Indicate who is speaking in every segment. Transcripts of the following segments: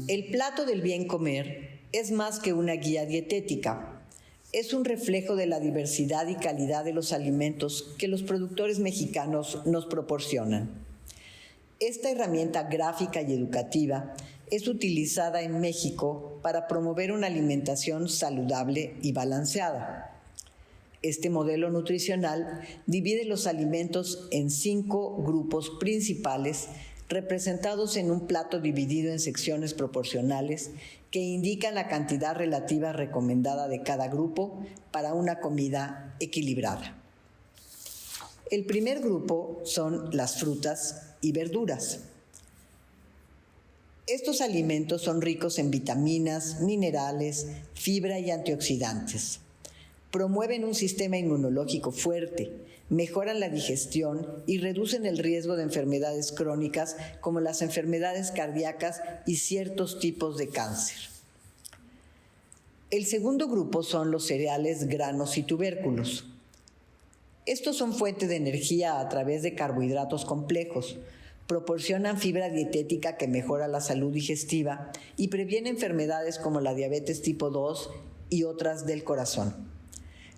Speaker 1: El plato del bien comer es más que una guía dietética. Es un reflejo de la diversidad y calidad de los alimentos que los productores mexicanos nos proporcionan. Esta herramienta gráfica y educativa es utilizada en México para promover una alimentación saludable y balanceada. Este modelo nutricional divide los alimentos en 5 grupos principales representados en un plato dividido en secciones proporcionales que indican la cantidad relativa recomendada de cada grupo para una comida equilibrada. El primer grupo son las frutas y verduras. Estos alimentos son ricos en vitaminas, minerales, fibra y antioxidantes. Promueven un sistema inmunológico fuerte, mejoran la digestión y reducen el riesgo de enfermedades crónicas como las enfermedades cardíacas y ciertos tipos de cáncer. El segundo grupo son los cereales, granos y tubérculos. Estos son fuente de energía a través de carbohidratos complejos, proporcionan fibra dietética que mejora la salud digestiva y previene enfermedades como la diabetes tipo 2 y otras del corazón.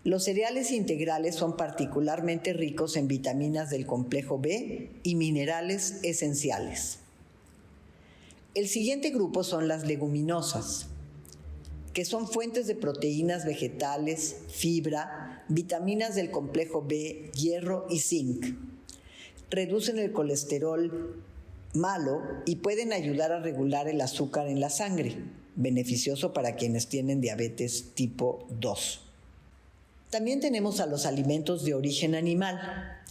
Speaker 1: Los cereales integrales son particularmente ricos en vitaminas del complejo B y minerales esenciales. El siguiente grupo son las leguminosas, que son fuentes de proteínas vegetales, fibra, vitaminas del complejo B, hierro y zinc. Reducen el colesterol malo y pueden ayudar a regular el azúcar en la sangre, beneficioso para quienes tienen diabetes tipo 2. También tenemos a los alimentos de origen animal,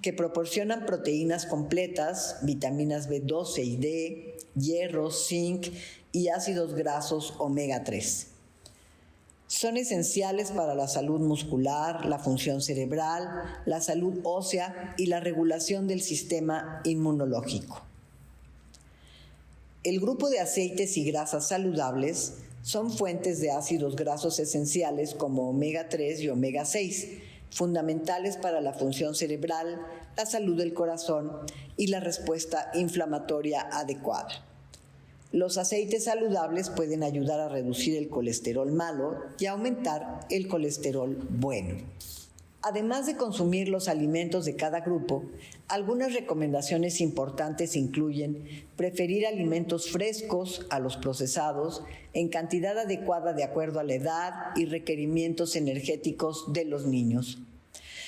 Speaker 1: que proporcionan proteínas completas, vitaminas B12 y D, hierro, zinc y ácidos grasos omega 3. Son esenciales para la salud muscular, la función cerebral, la salud ósea y la regulación del sistema inmunológico. El grupo de aceites y grasas saludables son fuentes de ácidos grasos esenciales como omega 3 y omega 6, fundamentales para la función cerebral, la salud del corazón y la respuesta inflamatoria adecuada. Los aceites saludables pueden ayudar a reducir el colesterol malo y aumentar el colesterol bueno. Además de consumir los alimentos de cada grupo, algunas recomendaciones importantes incluyen preferir alimentos frescos a los procesados en cantidad adecuada de acuerdo a la edad y requerimientos energéticos de los niños.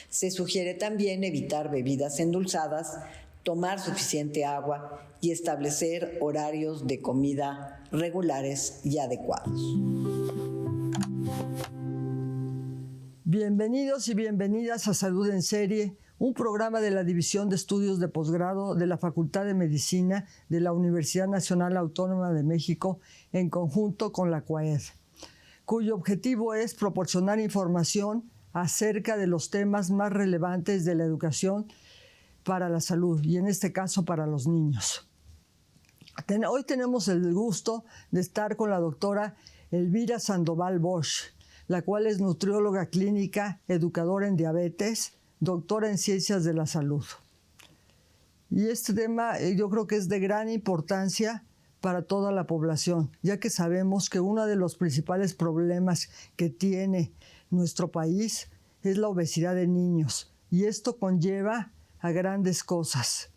Speaker 1: Se sugiere también evitar bebidas endulzadas, tomar suficiente agua y establecer horarios de comida regulares y adecuados.
Speaker 2: Bienvenidos y bienvenidas a Salud en Serie, un programa de la División de Estudios de Posgrado de la Facultad de Medicina de la Universidad Nacional Autónoma de México en conjunto con la CUAED, cuyo objetivo es proporcionar información acerca de los temas más relevantes de la educación para la salud y en este caso para los niños. Hoy tenemos el gusto de estar con la doctora Elvira Sandoval Bosch, la cual es nutrióloga clínica, educadora en diabetes, doctora en ciencias de la salud. Y este tema yo creo que es de gran importancia para toda la población, ya que sabemos que uno de los principales problemas que tiene nuestro país es la obesidad de niños, y esto conlleva a grandes cosas.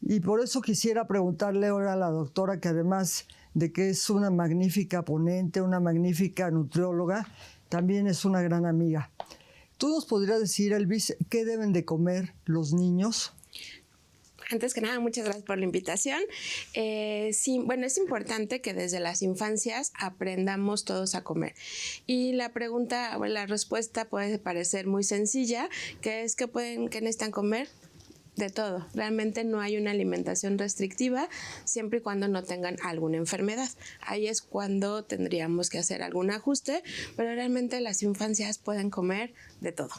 Speaker 2: Y por eso quisiera preguntarle ahora a la doctora, que además de que es una magnífica ponente, una magnífica nutrióloga, también es una gran amiga. ¿Tú nos podrías decir, Elvis, qué deben de comer los niños?
Speaker 3: Antes que nada, muchas gracias por la invitación. Sí, bueno, es importante que desde las infancias aprendamos todos a comer. Y la respuesta puede parecer muy sencilla, que es ¿qué necesitan comer? De todo. Realmente no hay una alimentación restrictiva siempre y cuando no tengan alguna enfermedad. Ahí es cuando tendríamos que hacer algún ajuste, pero realmente las infancias pueden comer de todo.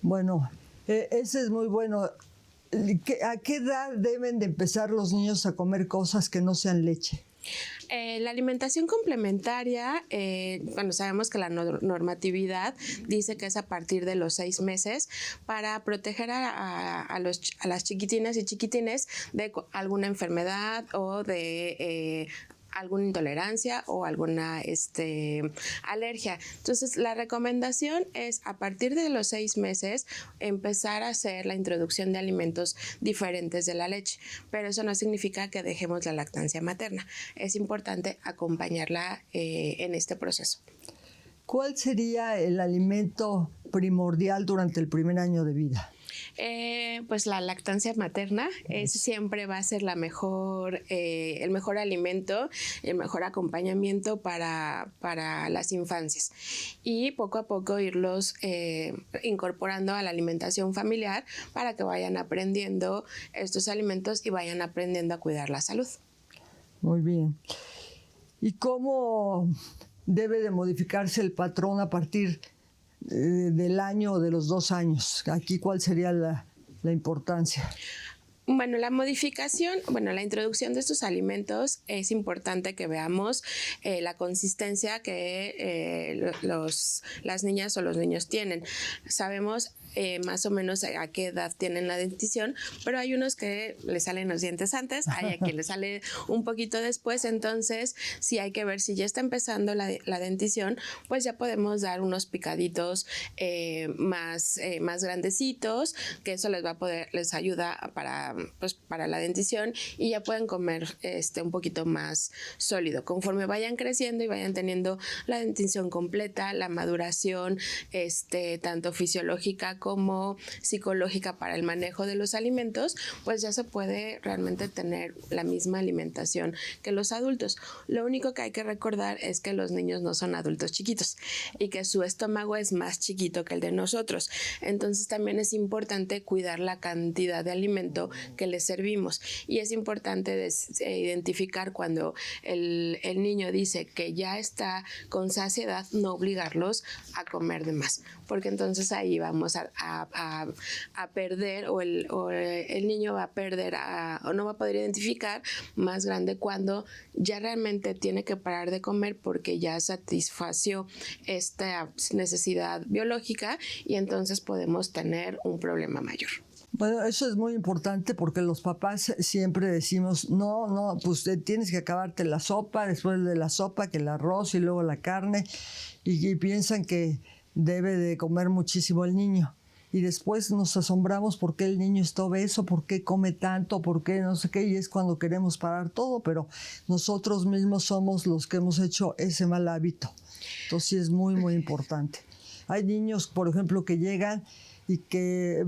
Speaker 2: Bueno, ese es muy bueno. ¿A qué edad deben de empezar los niños a comer cosas que no sean leche?
Speaker 3: La alimentación complementaria, bueno, sabemos que la normatividad dice que es a partir de los 6 meses para proteger a las chiquitinas y chiquitines de alguna enfermedad o de alguna intolerancia o alguna alergia. Entonces, la recomendación es a partir de los 6 meses empezar a hacer la introducción de alimentos diferentes de la leche, pero eso no significa que dejemos la lactancia materna. Es importante acompañarla en este proceso.
Speaker 2: ¿Cuál sería el alimento primordial durante el primer año de vida?
Speaker 3: Pues la lactancia materna siempre va a ser el mejor alimento, el mejor acompañamiento para las infancias, y poco a poco irlos incorporando a la alimentación familiar para que vayan aprendiendo estos alimentos y vayan aprendiendo a cuidar la salud.
Speaker 2: Muy bien. ¿Y cómo debe de modificarse el patrón a partir del año o de los 2 años? Aquí, ¿cuál sería la importancia?
Speaker 3: Bueno, la introducción de estos alimentos es importante que veamos la consistencia que las niñas o los niños tienen. Sabemos más o menos a qué edad tienen la dentición, pero hay unos que les salen los dientes antes, hay a quien les sale un poquito después, entonces sí hay que ver si ya está empezando la dentición, pues ya podemos dar unos picaditos más grandecitos, que eso les ayuda para la dentición, y ya pueden comer un poquito más sólido. Conforme vayan creciendo y vayan teniendo la dentición completa, la maduración tanto fisiológica como psicológica para el manejo de los alimentos, pues ya se puede realmente tener la misma alimentación que los adultos. Lo único que hay que recordar es que los niños no son adultos chiquitos y que su estómago es más chiquito que el de nosotros. Entonces también es importante cuidar la cantidad de alimento que les servimos, y es importante identificar cuando el niño dice que ya está con saciedad, no obligarlos a comer de más, porque entonces ahí vamos a perder o el niño va a perder o no va a poder identificar más grande cuando ya realmente tiene que parar de comer porque ya satisfació esta necesidad biológica, y entonces podemos tener un problema mayor.
Speaker 2: Bueno, eso es muy importante porque los papás siempre decimos, no, pues tienes que acabarte la sopa, después de la sopa que el arroz y luego la carne, y piensan que debe de comer muchísimo el niño. Y después nos asombramos por qué el niño está obeso, por qué come tanto, por qué no sé qué, y es cuando queremos parar todo, pero nosotros mismos somos los que hemos hecho ese mal hábito. Entonces sí es muy, muy importante. Hay niños, por ejemplo, que llegan y que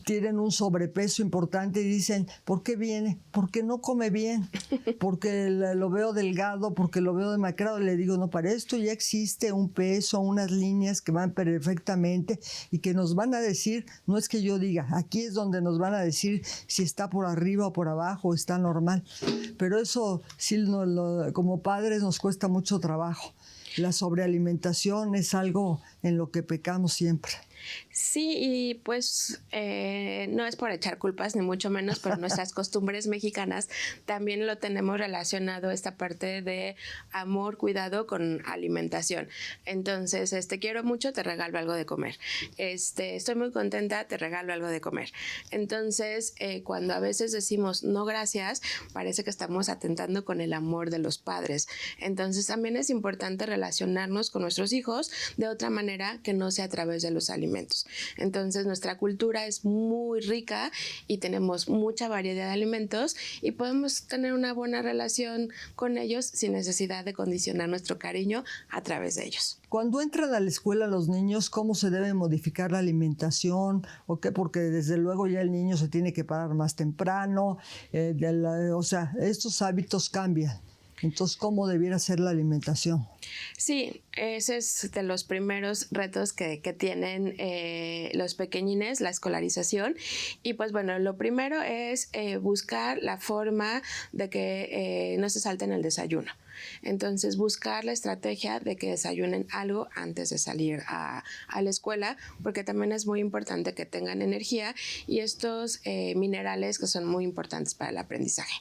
Speaker 2: tienen un sobrepeso importante y dicen, ¿por qué viene? Porque no come bien, porque lo veo delgado, porque lo veo demacrado. Le digo, no, para esto ya existe un peso, unas líneas que van perfectamente y que nos van a decir, no es que yo diga, aquí es donde nos van a decir si está por arriba o por abajo, o está normal. Pero eso sí, como padres nos cuesta mucho trabajo. La sobrealimentación es algo en lo que pecamos siempre.
Speaker 3: Sí, y pues no es por echar culpas ni mucho menos, pero nuestras costumbres mexicanas también lo tenemos relacionado, esta parte de amor, cuidado con alimentación. Entonces, te quiero mucho, te regalo algo de comer. Estoy muy contenta, te regalo algo de comer. Entonces, cuando a veces decimos no gracias, parece que estamos atentando con el amor de los padres. Entonces, también es importante relacionarnos con nuestros hijos de otra manera que no sea a través de los alimentos. Entonces nuestra cultura es muy rica y tenemos mucha variedad de alimentos y podemos tener una buena relación con ellos sin necesidad de condicionar nuestro cariño a través de ellos.
Speaker 2: Cuando entran a la escuela los niños, ¿cómo se debe modificar la alimentación? ¿O qué? Porque desde luego ya el niño se tiene que parar más temprano, o sea, estos hábitos cambian. Entonces, ¿cómo debiera ser la alimentación?
Speaker 3: Sí, ese es de los primeros retos que tienen los pequeñines, la escolarización. Y pues bueno, lo primero es buscar la forma de que no se salten el desayuno. Entonces, buscar la estrategia de que desayunen algo antes de salir a la escuela, porque también es muy importante que tengan energía y estos minerales que son muy importantes para el aprendizaje.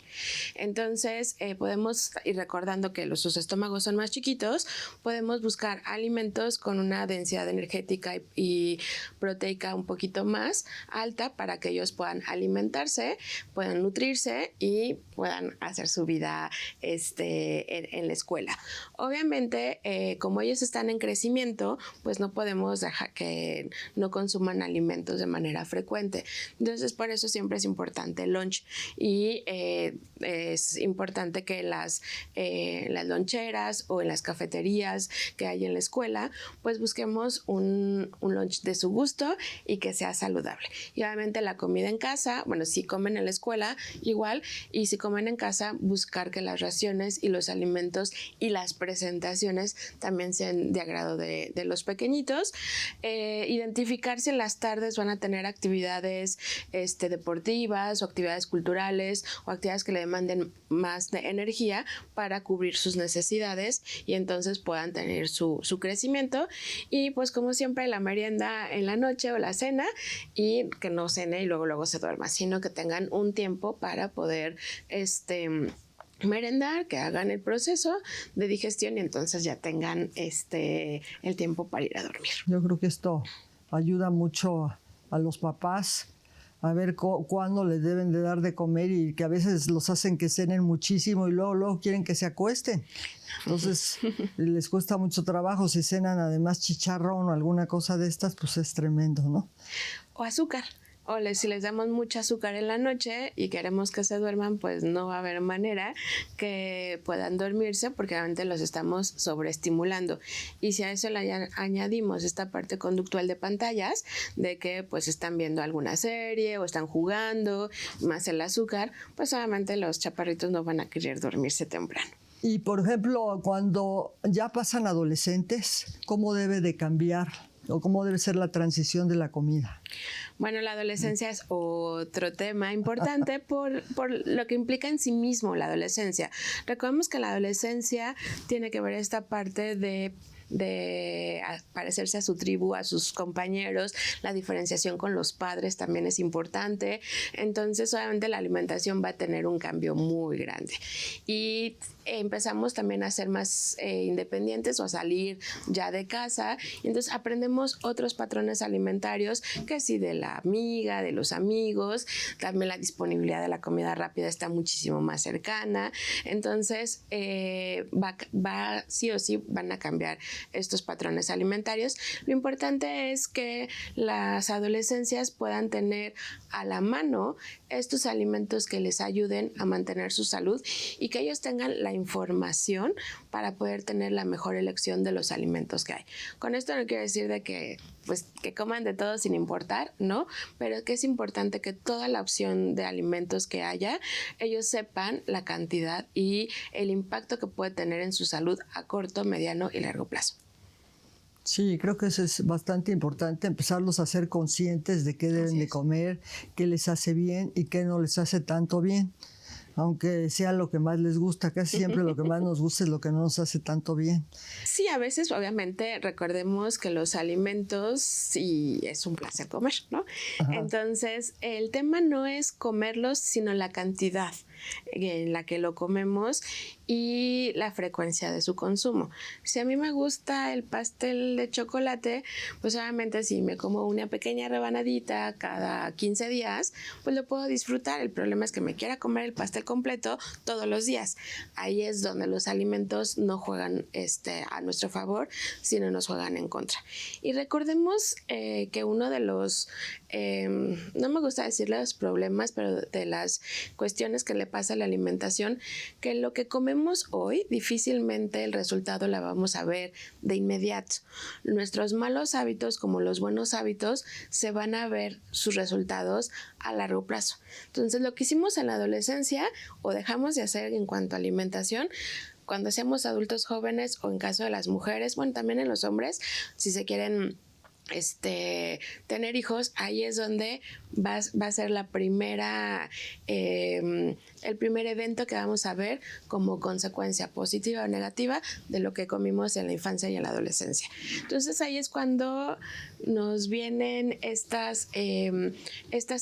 Speaker 3: Entonces, podemos ir recordando que sus estómagos son más chiquitos, podemos buscar alimentos con una densidad energética y proteica un poquito más alta para que ellos puedan alimentarse, puedan nutrirse y puedan hacer su vida en la escuela. Obviamente, como ellos están en crecimiento, pues no podemos dejar que no consuman alimentos de manera frecuente. Entonces, por eso siempre es importante el lunch y es importante que las loncheras o en las cafeterías que hay en la escuela, pues busquemos un lunch de su gusto y que sea saludable. Y obviamente la comida en casa, bueno, si comen en la escuela, igual, y si comen en casa, buscar que las raciones y los alimentos y las presentaciones también sean de agrado de los pequeñitos. Identificar si en las tardes van a tener actividades deportivas o actividades culturales o actividades que le demanden más de energía para cubrir sus necesidades y entonces puedan tener su crecimiento. Y pues como siempre, la merienda en la noche o la cena, y que no cene y luego se duerma, sino que tengan un tiempo para poder merendar, que hagan el proceso de digestión y entonces ya tengan el tiempo para ir a dormir.
Speaker 2: Yo creo que esto ayuda mucho a los papás a ver cuándo les deben de dar de comer, y que a veces los hacen que cenen muchísimo y luego quieren que se acuesten. Entonces les cuesta mucho trabajo. Si cenan además chicharrón o alguna cosa de estas, pues es tremendo, ¿no?
Speaker 3: O azúcar. O si les damos mucho azúcar en la noche y queremos que se duerman, pues no va a haber manera que puedan dormirse porque realmente los estamos sobreestimulando. Y si a eso le añadimos esta parte conductual de pantallas, de que pues están viendo alguna serie o están jugando, más el azúcar, pues obviamente los chaparritos no van a querer dormirse temprano.
Speaker 2: Y por ejemplo, cuando ya pasan adolescentes, ¿cómo debe de cambiar o cómo debe ser la transición de la comida?
Speaker 3: Bueno, la adolescencia es otro tema importante por lo que implica en sí mismo la adolescencia. Recordemos que la adolescencia tiene que ver esta parte de parecerse a su tribu, a sus compañeros. La diferenciación con los padres también es importante. Entonces, obviamente, la alimentación va a tener un cambio muy grande. Y empezamos también a ser más independientes o a salir ya de casa. Y entonces aprendemos otros patrones alimentarios, que sí, de la amiga, de los amigos. También la disponibilidad de la comida rápida está muchísimo más cercana. Entonces, sí o sí van a cambiar estos patrones alimentarios. Lo importante es que las adolescencias puedan tener a la mano estos alimentos que les ayuden a mantener su salud y que ellos tengan la información para poder tener la mejor elección de los alimentos que hay. Con esto no quiero decir de que coman de todo sin importar, ¿no? Pero que es importante que toda la opción de alimentos que haya, ellos sepan la cantidad y el impacto que puede tener en su salud a corto, mediano y largo plazo.
Speaker 2: Sí, creo que eso es bastante importante, empezarlos a ser conscientes de qué deben de comer, qué les hace bien y qué no les hace tanto bien. Aunque sea lo que más les gusta, casi siempre lo que más nos gusta es lo que no nos hace tanto bien.
Speaker 3: Sí, a veces, obviamente, recordemos que los alimentos sí es un placer comer, ¿no? Ajá. Entonces, el tema no es comerlos, sino la cantidad en la que lo comemos y la frecuencia de su consumo. Si a mí me gusta el pastel de chocolate, pues obviamente si me como una pequeña rebanadita cada 15 días, pues lo puedo disfrutar. El problema es que me quiera comer el pastel completo todos los días. Ahí es donde los alimentos no juegan a nuestro favor, sino nos juegan en contra. Y recordemos que uno de los, no me gusta decirle los problemas, pero de las cuestiones que le pasa a la alimentación, que lo que comemos hoy difícilmente el resultado la vamos a ver de inmediato. Nuestros malos hábitos, como los buenos hábitos, se van a ver sus resultados a largo plazo. Entonces, lo que hicimos en la adolescencia o dejamos de hacer en cuanto a alimentación, cuando seamos adultos jóvenes o en caso de las mujeres, bueno, también en los hombres, si se quieren tener hijos, ahí es donde va a ser la primera, el primer evento que vamos a ver como consecuencia positiva o negativa de lo que comimos en la infancia y en la adolescencia. Entonces ahí es cuando nos vienen estas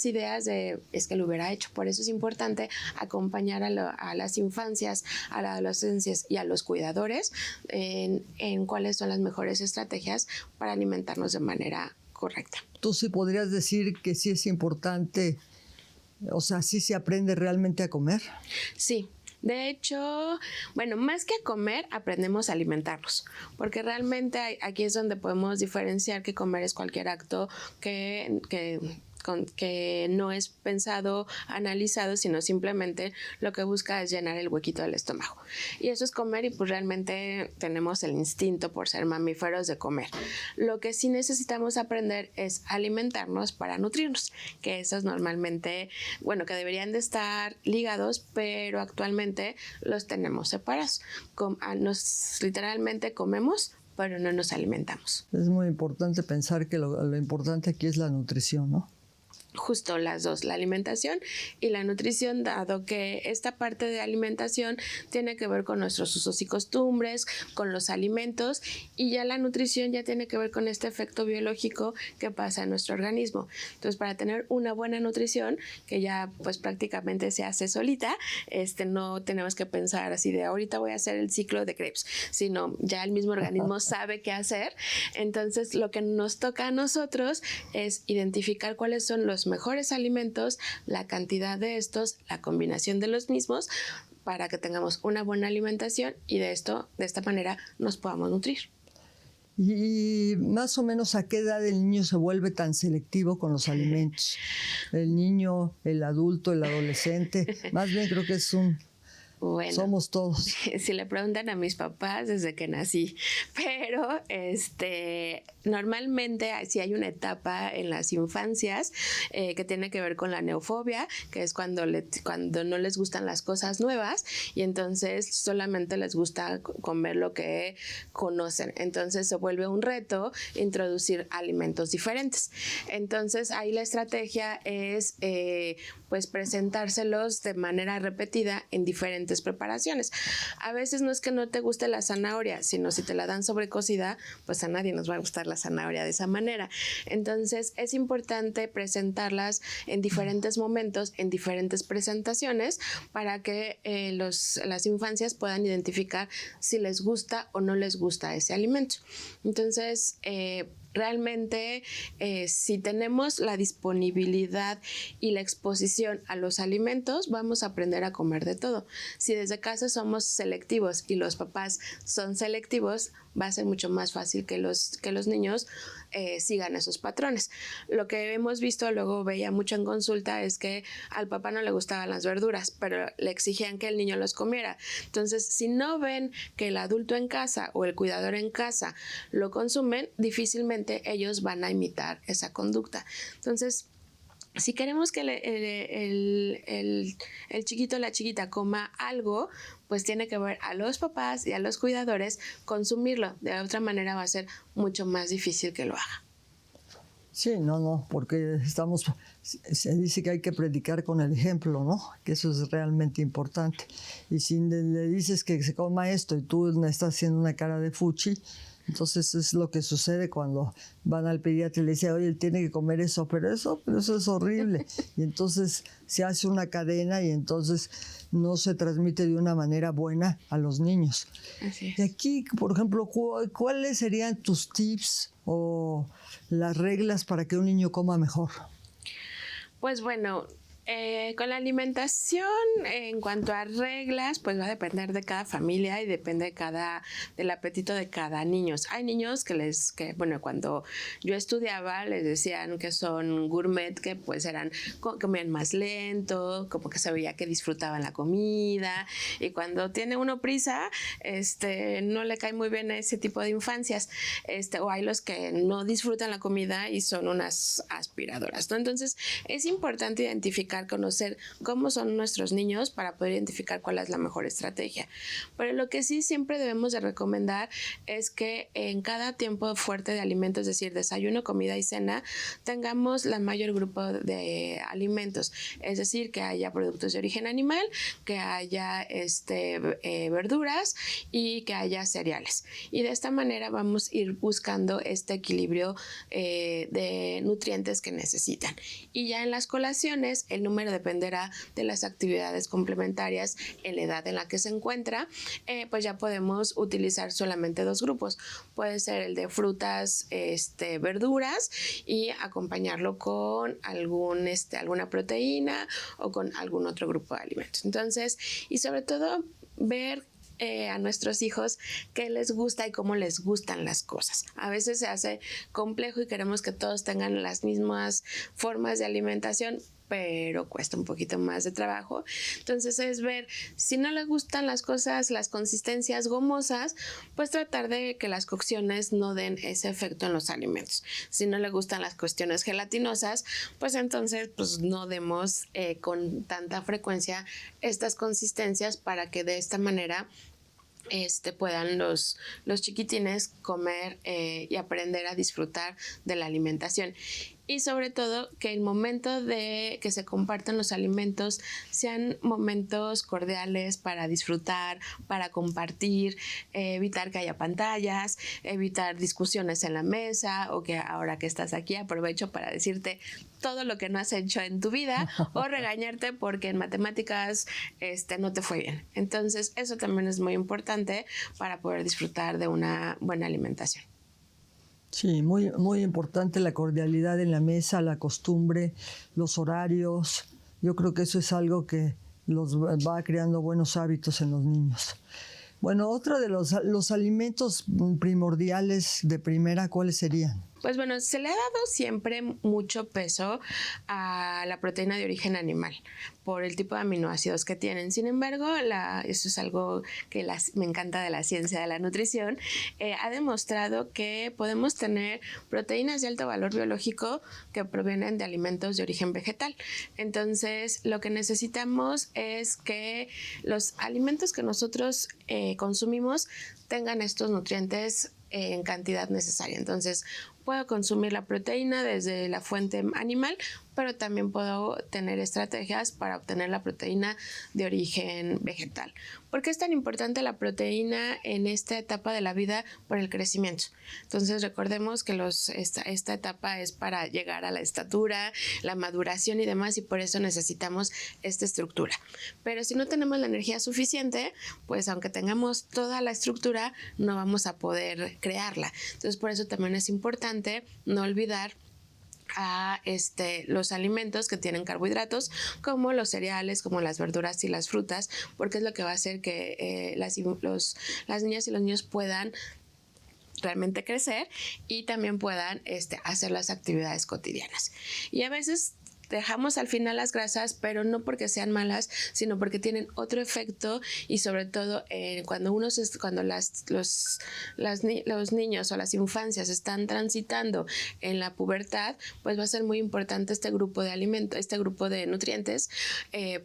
Speaker 3: ideas de es que lo hubiera hecho. Por eso es importante acompañar a las infancias, a las adolescencias y a los cuidadores en cuáles son las mejores estrategias para alimentarnos de manera correcta.
Speaker 2: Tú sí podrías decir que sí es importante, o sea, sí se aprende realmente a comer.
Speaker 3: Sí. De hecho, bueno, más que a comer, aprendemos a alimentarnos, porque realmente aquí es donde podemos diferenciar que comer es cualquier acto que no es pensado, analizado, sino simplemente lo que busca es llenar el huequito del estómago. Y eso es comer, y pues realmente tenemos el instinto por ser mamíferos de comer. Lo que sí necesitamos aprender es alimentarnos para nutrirnos, que esos normalmente, bueno, que deberían de estar ligados, pero actualmente los tenemos separados. Literalmente comemos, pero no nos alimentamos.
Speaker 2: Es muy importante pensar que lo importante aquí es la nutrición, ¿no?
Speaker 3: Justo las dos, la alimentación y la nutrición, dado que esta parte de alimentación tiene que ver con nuestros usos y costumbres, con los alimentos, y ya la nutrición ya tiene que ver con este efecto biológico que pasa en nuestro organismo. Entonces, para tener una buena nutrición, que ya pues prácticamente se hace solita, no tenemos que pensar así de ahorita voy a hacer el ciclo de Krebs, sino ya el mismo organismo sabe qué hacer. Entonces, lo que nos toca a nosotros es identificar cuáles son los mejores alimentos, la cantidad de estos, la combinación de los mismos, para que tengamos una buena alimentación y de esta manera nos podamos nutrir.
Speaker 2: Y más o menos ¿a qué edad el niño se vuelve tan selectivo con los alimentos? El niño, el adulto, el adolescente, más bien creo que
Speaker 3: bueno,
Speaker 2: somos todos.
Speaker 3: Si le preguntan a mis papás, desde que nací, pero normalmente sí hay una etapa en las infancias que tiene que ver con la neofobia, que es cuando no les gustan las cosas nuevas y entonces solamente les gusta comer lo que conocen. Entonces se vuelve un reto introducir alimentos diferentes. Entonces ahí la estrategia es pues presentárselos de manera repetida en diferentes preparaciones. A veces no es que no te guste la zanahoria, sino si te la dan sobrecocida, pues a nadie nos va a gustar la zanahoria de esa manera. Entonces es importante presentarlas en diferentes momentos, en diferentes presentaciones, para que las infancias puedan identificar si les gusta o no les gusta ese alimento. Entonces, realmente, si tenemos la disponibilidad y la exposición a los alimentos, vamos a aprender a comer de todo. Si desde casa somos selectivos y los papás son selectivos, va a ser mucho más fácil que los niños sigan esos patrones. Lo que hemos visto, luego veía mucho en consulta, es que al papá no le gustaban las verduras, pero le exigían que el niño los comiera. Entonces, si no ven que el adulto en casa o el cuidador en casa lo consumen, difícilmente ellos van a imitar esa conducta. Entonces, si queremos que el chiquito o la chiquita coma algo, pues tiene que ver a los papás y a los cuidadores consumirlo. De otra manera va a ser mucho más difícil que lo haga.
Speaker 2: Sí, no, porque se dice que hay que predicar con el ejemplo, ¿no? Que eso es realmente importante. Y si le dices que se coma esto y tú estás haciendo una cara de fuchi, entonces es lo que sucede cuando van al pediatra y le dicen, oye, él tiene que comer eso, pero eso es horrible. Y entonces se hace una cadena y entonces no se transmite de una manera buena a los niños.
Speaker 3: Así es.
Speaker 2: Y aquí, por ejemplo, ¿cuáles serían tus tips o las reglas para que un niño coma mejor?
Speaker 3: Pues bueno, con la alimentación, en cuanto a reglas, pues va a depender de cada familia y depende del apetito de cada niño. Hay niños que cuando yo estudiaba les decían que son gourmet, que pues comían más lento, como que se veía que disfrutaban la comida, y cuando tiene uno prisa, no le cae muy bien a ese tipo de infancias, o hay los que no disfrutan la comida y son unas aspiradoras, ¿no? Entonces es importante identificar identificar, conocer cómo son nuestros niños para poder identificar cuál es la mejor estrategia. Pero lo que sí siempre debemos de recomendar es que en cada tiempo fuerte de alimentos, es decir, desayuno, comida y cena, tengamos la mayor grupo de alimentos, es decir, que haya productos de origen animal, que haya verduras y que haya cereales. Y de esta manera vamos a ir buscando este equilibrio de nutrientes que necesitan. Y ya en las colaciones, el número dependerá de las actividades complementarias en la edad en la que se encuentra, pues ya podemos utilizar solamente 2 grupos. Puede ser el de frutas, verduras y acompañarlo con alguna proteína o con algún otro grupo de alimentos. Entonces, y sobre todo ver a nuestros hijos qué les gusta y cómo les gustan las cosas. A veces se hace complejo y queremos que todos tengan las mismas formas de alimentación, pero cuesta un poquito más de trabajo. Entonces es ver si no les gustan las cosas, las consistencias gomosas, pues tratar de que las cocciones no den ese efecto en los alimentos. Si no le gustan las cuestiones gelatinosas, pues entonces pues no demos con tanta frecuencia estas consistencias para que de esta manera puedan los chiquitines comer y aprender a disfrutar de la alimentación. Y sobre todo que el momento de que se compartan los alimentos sean momentos cordiales para disfrutar, para compartir, evitar que haya pantallas, evitar discusiones en la mesa, o que ahora que estás aquí aprovecho para decirte todo lo que no has hecho en tu vida o regañarte porque en matemáticas no te fue bien. Entonces eso también es muy importante para poder disfrutar de una buena alimentación.
Speaker 2: Sí, muy, muy importante la cordialidad en la mesa, la costumbre, los horarios. Yo creo que eso es algo que los va creando buenos hábitos en los niños. Bueno, otro de los alimentos primordiales de primera, ¿cuáles serían?
Speaker 3: Pues bueno, se le ha dado siempre mucho peso a la proteína de origen animal por el tipo de aminoácidos que tienen. Sin embargo, eso es algo que me encanta de la ciencia de la nutrición, ha demostrado que podemos tener proteínas de alto valor biológico que provienen de alimentos de origen vegetal. Entonces, lo que necesitamos es que los alimentos que nosotros consumimos tengan estos nutrientes en cantidad necesaria. Entonces, puedo consumir la proteína desde la fuente animal, pero también puedo tener estrategias para obtener la proteína de origen vegetal. ¿Por qué es tan importante la proteína en esta etapa de la vida? Por el crecimiento. Entonces recordemos que esta etapa es para llegar a la estatura, la maduración y demás, y por eso necesitamos esta estructura. Pero si no tenemos la energía suficiente, pues aunque tengamos toda la estructura, no vamos a poder crearla. Entonces por eso también es importante no olvidar a los alimentos que tienen carbohidratos, como los cereales, como las verduras y las frutas, porque es lo que va a hacer que las niñas y los niños puedan realmente crecer y también puedan hacer las actividades cotidianas. Y a veces dejamos al final las grasas, pero no porque sean malas, sino porque tienen otro efecto, y sobre todo cuando los niños o las infancias están transitando en la pubertad, pues va a ser muy importante este grupo de alimentos, este grupo de nutrientes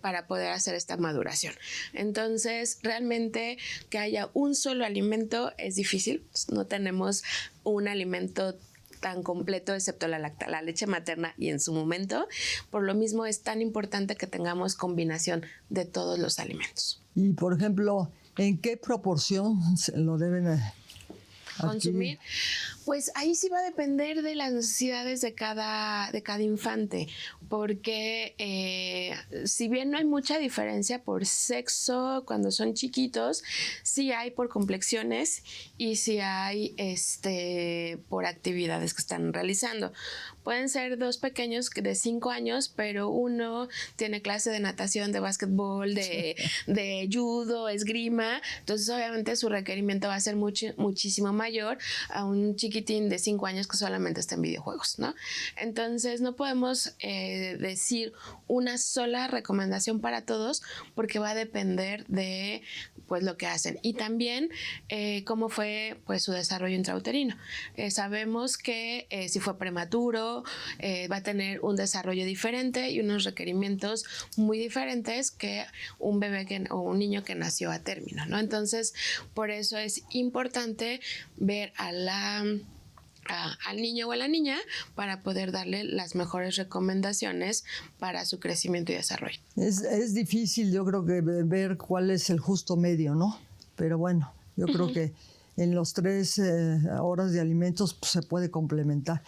Speaker 3: para poder hacer esta maduración. Entonces, realmente que haya un solo alimento es difícil. No tenemos un alimento tan completo excepto la leche materna, y en su momento, por lo mismo es tan importante que tengamos combinación de todos los alimentos.
Speaker 2: Y por ejemplo, ¿en qué proporción lo deben
Speaker 3: consumir? Pues ahí sí va a depender de las necesidades de cada infante, porque si bien no hay mucha diferencia por sexo cuando son chiquitos, sí hay por complexiones y sí hay por actividades que están realizando. Pueden ser 2 pequeños de 5 años, pero uno tiene clase de natación, de básquetbol, de judo, esgrima. Entonces obviamente su requerimiento va a ser muchísimo mayor a un chiquito chiquitín de 5 años que solamente está en videojuegos, ¿no? Entonces no podemos decir una sola recomendación para todos porque va a depender de pues lo que hacen y también cómo fue pues su desarrollo intrauterino. Sabemos que si fue prematuro va a tener un desarrollo diferente y unos requerimientos muy diferentes que un bebé o un niño que nació a término, ¿no? Entonces por eso es importante ver al niño o a la niña para poder darle las mejores recomendaciones para su crecimiento y desarrollo.
Speaker 2: Es difícil, yo creo que ver cuál es el justo medio, ¿no? Pero bueno, yo creo que en los 3 horas de alimentos pues, se puede complementar.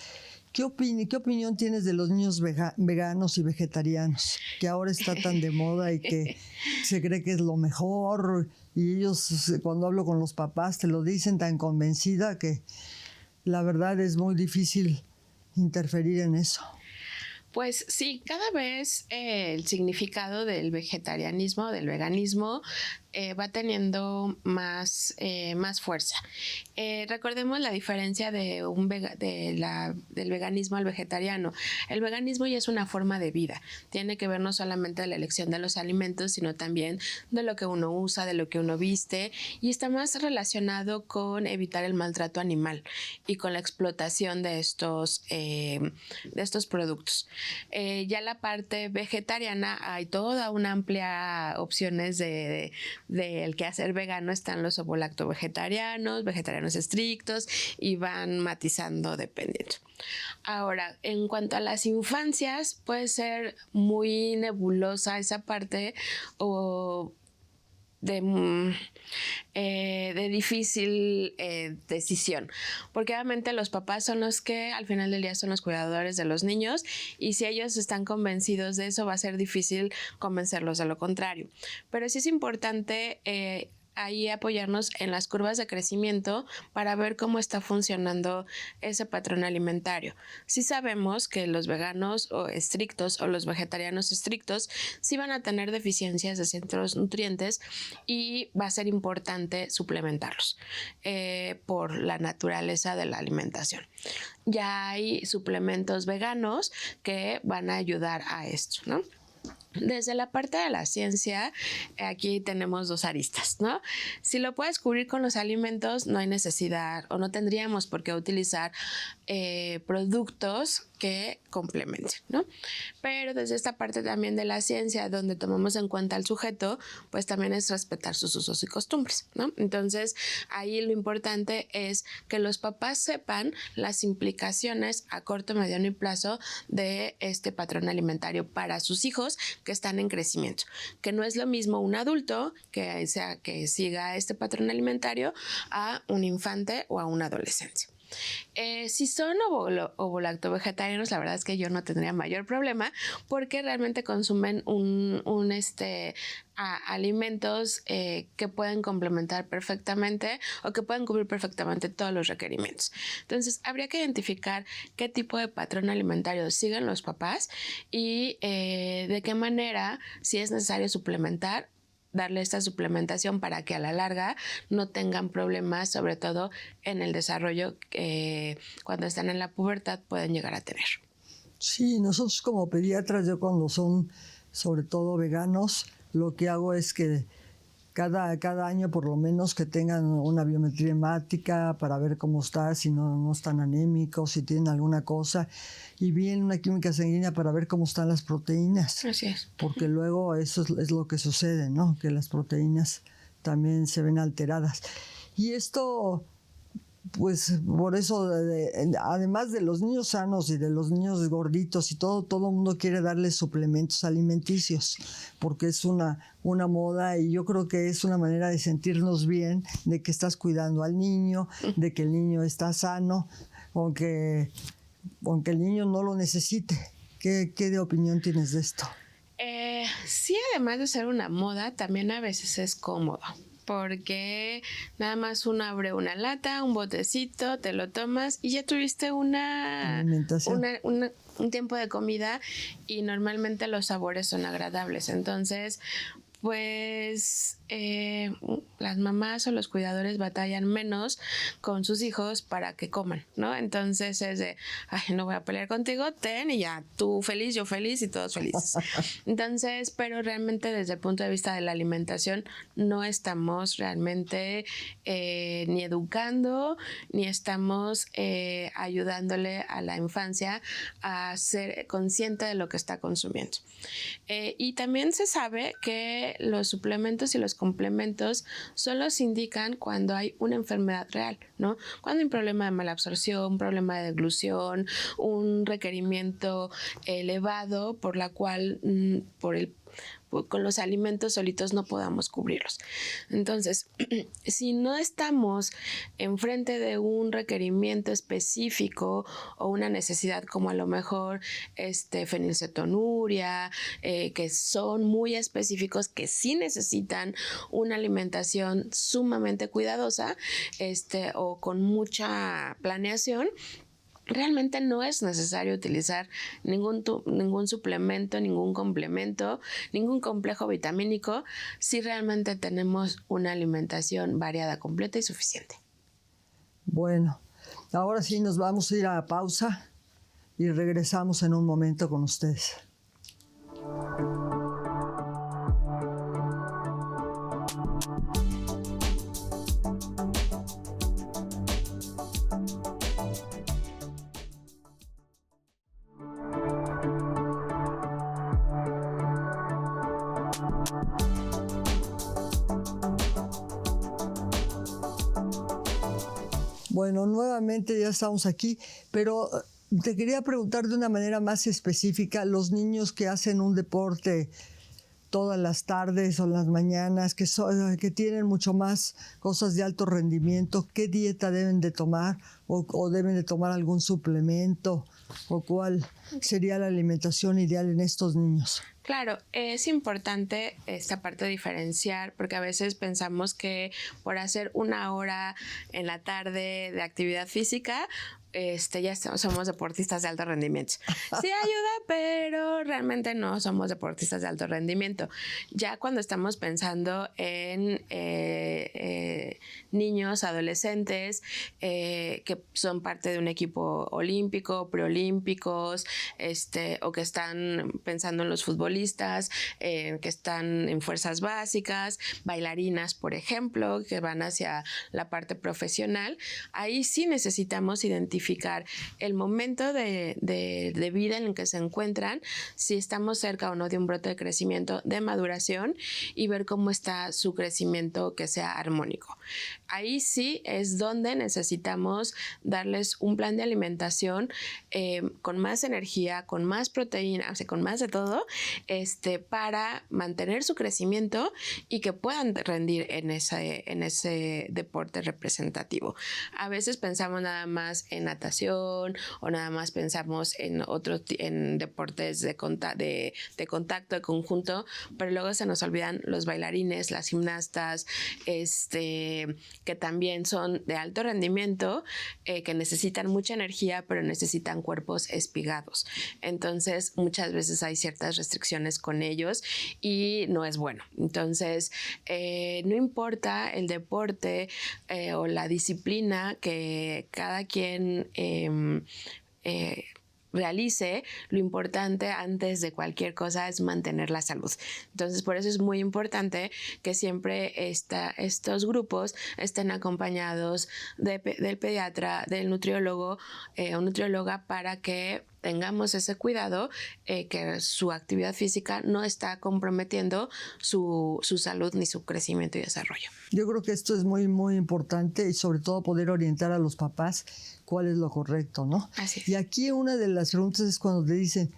Speaker 2: ¿Qué opinión tienes de los niños veganos y vegetarianos? Que ahora está tan de moda y que se cree que es lo mejor. Y ellos, cuando hablo con los papás, te lo dicen tan convencida que la verdad es muy difícil interferir en eso.
Speaker 3: Pues sí, cada vez el significado del vegetarianismo, del veganismo, va teniendo más fuerza. Recordemos la diferencia del veganismo al vegetariano. El veganismo ya es una forma de vida. Tiene que ver no solamente de la elección de los alimentos, sino también de lo que uno usa, de lo que uno viste, y está más relacionado con evitar el maltrato animal y con la explotación de estos productos. Ya la parte vegetariana, hay toda una amplia opciones del quehacer vegano. Están los ovolacto-vegetarianos, vegetarianos estrictos y van matizando dependiendo. Ahora, en cuanto a las infancias, puede ser muy nebulosa esa parte o de difícil decisión, porque obviamente los papás son los que al final del día son los cuidadores de los niños y si ellos están convencidos de eso va a ser difícil convencerlos de lo contrario, pero sí es importante ahí apoyarnos en las curvas de crecimiento para ver cómo está funcionando ese patrón alimentario. Sí sabemos que los veganos o estrictos o los vegetarianos estrictos sí van a tener deficiencias de ciertos nutrientes y va a ser importante suplementarlos por la naturaleza de la alimentación. Ya hay suplementos veganos que van a ayudar a esto, ¿no? Desde la parte de la ciencia, aquí tenemos 2 aristas, ¿no? Si lo puedes cubrir con los alimentos, no hay necesidad o no tendríamos por qué utilizar productos que complementen, ¿no? Pero desde esta parte también de la ciencia, donde tomamos en cuenta al sujeto, pues también es respetar sus usos y costumbres, ¿no? Entonces, ahí lo importante es que los papás sepan las implicaciones a corto, mediano y plazo de este patrón alimentario para sus hijos que están en crecimiento, que no es lo mismo un adulto que siga este patrón alimentario a un infante o a un adolescente. Si son ovolacto-vegetarianos, la verdad es que yo no tendría mayor problema porque realmente consumen alimentos que pueden complementar perfectamente o que pueden cubrir perfectamente todos los requerimientos. Entonces, habría que identificar qué tipo de patrón alimentario siguen los papás y de qué manera, si es necesario suplementar, darle esta suplementación para que a la larga no tengan problemas, sobre todo en el desarrollo que cuando están en la pubertad pueden llegar a tener.
Speaker 2: Sí, nosotros como pediatras, yo cuando son sobre todo veganos, lo que hago es que cada año por lo menos que tengan una biometría hemática para ver cómo está, si no están anémicos, si tienen alguna cosa, y bien una química sanguínea para ver cómo están las proteínas.
Speaker 3: Así es.
Speaker 2: Porque luego eso es lo que sucede, ¿no? Que las proteínas también se ven alteradas. Y esto, pues por eso, además de los niños sanos y de los niños gorditos y todo el mundo quiere darles suplementos alimenticios, porque es una moda y yo creo que es una manera de sentirnos bien, de que estás cuidando al niño, de que el niño está sano, aunque el niño no lo necesite. ¿Qué de opinión tienes de esto?
Speaker 3: Sí, además de ser una moda, también a veces es cómodo. Porque nada más uno abre una lata, un botecito, te lo tomas y ya tuviste un tiempo de comida y normalmente los sabores son agradables. Entonces, pues las mamás o los cuidadores batallan menos con sus hijos para que coman, ¿no? Entonces es de, ay, no voy a pelear contigo, ten y ya, tú feliz, yo feliz y todos felices. Entonces, pero realmente desde el punto de vista de la alimentación no estamos realmente ni educando, ni estamos ayudándole a la infancia a ser consciente de lo que está consumiendo. Y también se sabe que los suplementos y los complementos solo se indican cuando hay una enfermedad real, ¿no? Cuando hay un problema de mala absorción, un problema de deglución, un requerimiento elevado por la cual, con los alimentos solitos no podamos cubrirlos. Entonces, si no estamos enfrente de un requerimiento específico o una necesidad como a lo mejor fenilcetonuria, que son muy específicos, que sí necesitan una alimentación sumamente cuidadosa, o con mucha planeación, realmente no es necesario utilizar ningún suplemento, ningún complemento, ningún complejo vitamínico si realmente tenemos una alimentación variada, completa y suficiente.
Speaker 2: Bueno, ahora sí nos vamos a ir a la pausa y regresamos en un momento con ustedes. Bueno, nuevamente ya estamos aquí, pero te quería preguntar de una manera más específica, los niños que hacen un deporte todas las tardes o las mañanas, que tienen mucho más cosas de alto rendimiento, ¿qué dieta deben de tomar o deben de tomar algún suplemento o cuál sería la alimentación ideal en estos niños?
Speaker 3: Claro, es importante esta parte de diferenciar, porque a veces pensamos que por hacer 1 hora en la tarde de actividad física, ya somos deportistas de alto rendimiento. Sí ayuda, pero realmente no somos deportistas de alto rendimiento. Ya cuando estamos pensando en niños, adolescentes, que son parte de un equipo olímpico, preolímpicos, o que están pensando en los futbolistas, que están en fuerzas básicas, bailarinas, por ejemplo, que van hacia la parte profesional, ahí sí necesitamos identificar el momento de vida en el que se encuentran, si estamos cerca o no de un brote de crecimiento, de maduración, y ver cómo está su crecimiento que sea armónico. Ahí sí es donde necesitamos darles un plan de alimentación con más energía, con más proteína, o sea, con más de todo, para mantener su crecimiento y que puedan rendir en ese deporte representativo. A veces pensamos nada más en natación o nada más pensamos en deportes de contacto, de conjunto, pero luego se nos olvidan los bailarines, las gimnastas, que también son de alto rendimiento, que necesitan mucha energía, pero necesitan cuerpos espigados. Entonces, muchas veces hay ciertas restricciones con ellos y no es bueno. Entonces, no importa el deporte o la disciplina que cada quien realice, lo importante antes de cualquier cosa es mantener la salud. Entonces, por eso es muy importante que siempre estos grupos estén acompañados del pediatra, del nutriólogo o nutrióloga, para que tengamos ese cuidado, que su actividad física no está comprometiendo su salud ni su crecimiento y desarrollo.
Speaker 2: Yo creo que esto es muy, muy importante y sobre todo poder orientar a los papás cuál es lo correcto, ¿no?
Speaker 3: Así es.
Speaker 2: Y aquí una de las preguntas es cuando te dicen,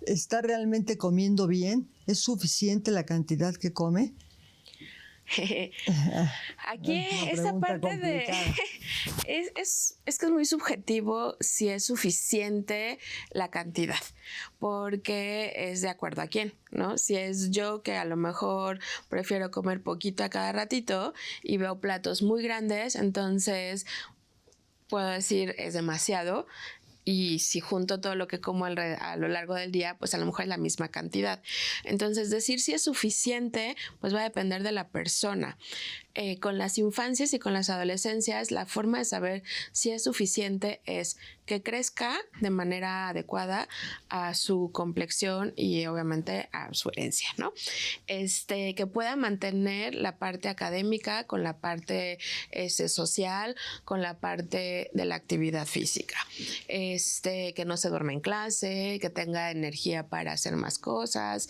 Speaker 2: ¿está realmente comiendo bien? ¿Es suficiente la cantidad que come?
Speaker 3: Aquí esta parte complicada. Es que es muy subjetivo si es suficiente la cantidad, porque es de acuerdo a quién, ¿no? Si es yo que a lo mejor prefiero comer poquito a cada ratito y veo platos muy grandes, entonces puedo decir es demasiado. y si junto todo lo que como a lo largo del día, pues a lo mejor es la misma cantidad. Entonces, decir si es suficiente, pues va a depender de la persona. Con las infancias y con las adolescencias, la forma de saber si es suficiente es que crezca de manera adecuada a su complexión y obviamente a su herencia, ¿no? Que pueda mantener la parte académica con la parte social, con la parte de la actividad física. Que no se duerma en clase, que tenga energía para hacer más cosas.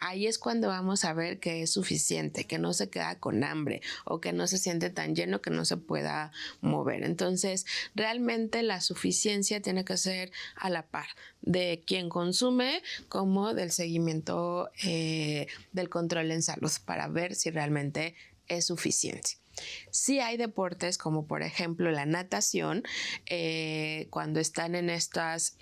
Speaker 3: Ahí es cuando vamos a ver que es suficiente, que no se queda con hambre o que no se siente tan lleno que no se pueda mover. Entonces, realmente la suficiencia tiene que ser a la par de quien consume como del seguimiento del control en salud para ver si realmente es suficiente. Sí hay deportes como por ejemplo la natación, cuando están en estas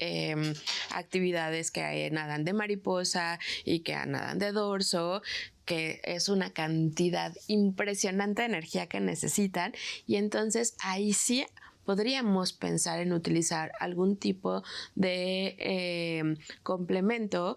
Speaker 3: actividades que nadan de mariposa y que nadan de dorso, que es una cantidad impresionante de energía que necesitan, y entonces ahí sí podríamos pensar en utilizar algún tipo de complemento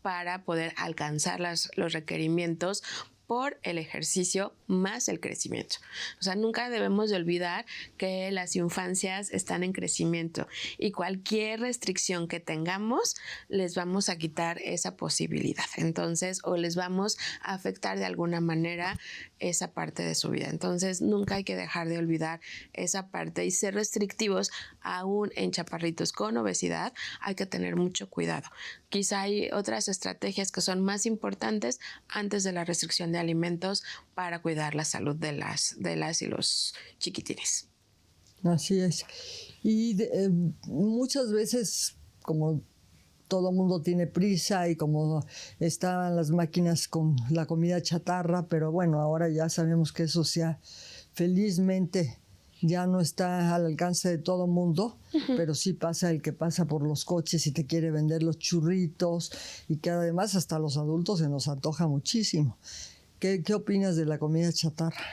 Speaker 3: para poder alcanzar los requerimientos por el ejercicio más el crecimiento. O sea, nunca debemos de olvidar que las infancias están en crecimiento y cualquier restricción que tengamos les vamos a quitar esa posibilidad. Entonces, o les vamos a afectar de alguna manera esa parte de su vida. Entonces, nunca hay que dejar de olvidar esa parte y ser restrictivos aún en chaparritos con obesidad. Hay que tener mucho cuidado. Quizá hay otras estrategias que son más importantes antes de la restricción de alimentos para cuidar la salud de las y los chiquitines.
Speaker 2: Así es. Y muchas veces, como todo mundo tiene prisa y como estaban las máquinas con la comida chatarra, pero bueno, ahora ya sabemos que eso felizmente ya no está al alcance de todo mundo, pero sí pasa el que pasa por los coches y te quiere vender los churritos, y que además hasta los adultos se nos antoja muchísimo. ¿Qué opinas de la comida chatarra?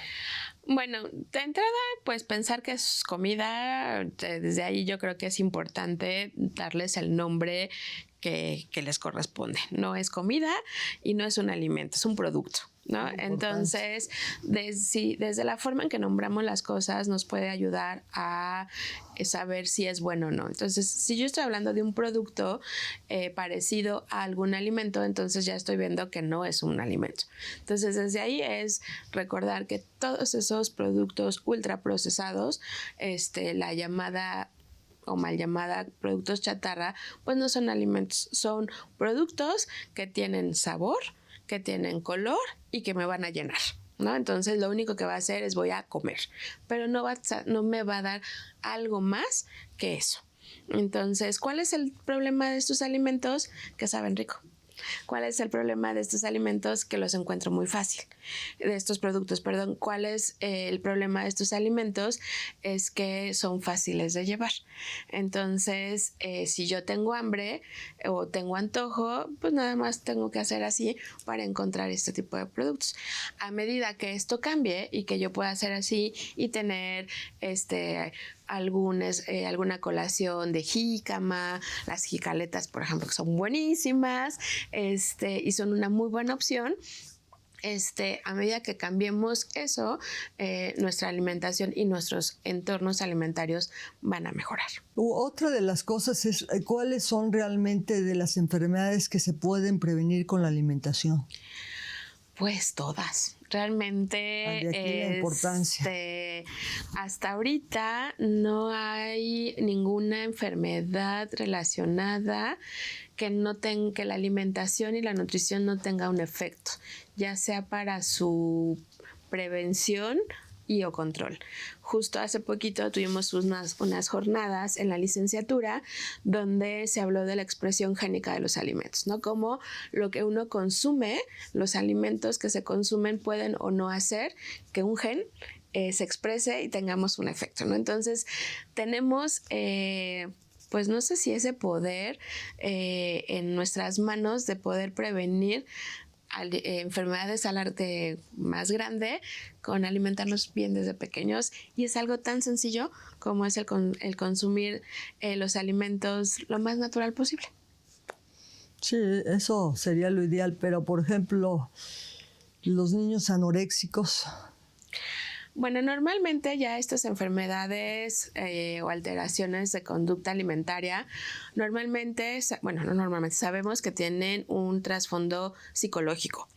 Speaker 3: Bueno, de entrada, pues pensar que es comida, desde ahí yo creo que es importante darles el nombre que les corresponde. No es comida y no es un alimento, es un producto, ¿no? Entonces, desde la forma en que nombramos las cosas nos puede ayudar a saber si es bueno o no. Entonces, si yo estoy hablando de un producto parecido a algún alimento, entonces ya estoy viendo que no es un alimento. Entonces, desde ahí es recordar que todos esos productos ultraprocesados, la llamada o mal llamada productos chatarra, pues no son alimentos, son productos que tienen sabor, que tienen color y que me van a llenar, ¿no? Entonces lo único que va a hacer es voy a comer, pero no me va a dar algo más que eso. Entonces, ¿cuál es el problema de estos alimentos? Que saben rico. ¿Cuál es el problema de estos alimentos? Que los encuentro muy fácil. De estos productos, perdón. ¿Cuál es el problema de estos alimentos? Es que son fáciles de llevar. Entonces, si yo tengo hambre o tengo antojo, pues nada más tengo que hacer así para encontrar este tipo de productos. A medida que esto cambie y que yo pueda hacer así y tener alguna colación de jícama, las jicaletas, por ejemplo, que son buenísimas, y son una muy buena opción. A medida que cambiemos eso, nuestra alimentación y nuestros entornos alimentarios van a mejorar.
Speaker 2: Otra de las cosas es cuáles son realmente de las enfermedades que se pueden prevenir con la alimentación.
Speaker 3: Pues todas. Realmente
Speaker 2: de aquí la importancia.
Speaker 3: Hasta ahorita no hay ninguna enfermedad relacionada que la alimentación y la nutrición no tenga un efecto, ya sea para su prevención o control. Justo hace poquito tuvimos unas jornadas en la licenciatura donde se habló de la expresión génica de los alimentos, ¿no? Como lo que uno consume, los alimentos que se consumen pueden o no hacer que un gen se exprese y tengamos un efecto, ¿no? Entonces tenemos pues no sé si ese poder en nuestras manos de poder prevenir enfermedades al arte más grande con alimentarnos bien desde pequeños, y es algo tan sencillo como es el consumir los alimentos lo más natural posible.
Speaker 2: Sí, eso sería lo ideal, pero por ejemplo, los niños anoréxicos.
Speaker 3: Bueno, normalmente ya estas enfermedades o alteraciones de conducta alimentaria, no normalmente sabemos que tienen un trasfondo psicológico.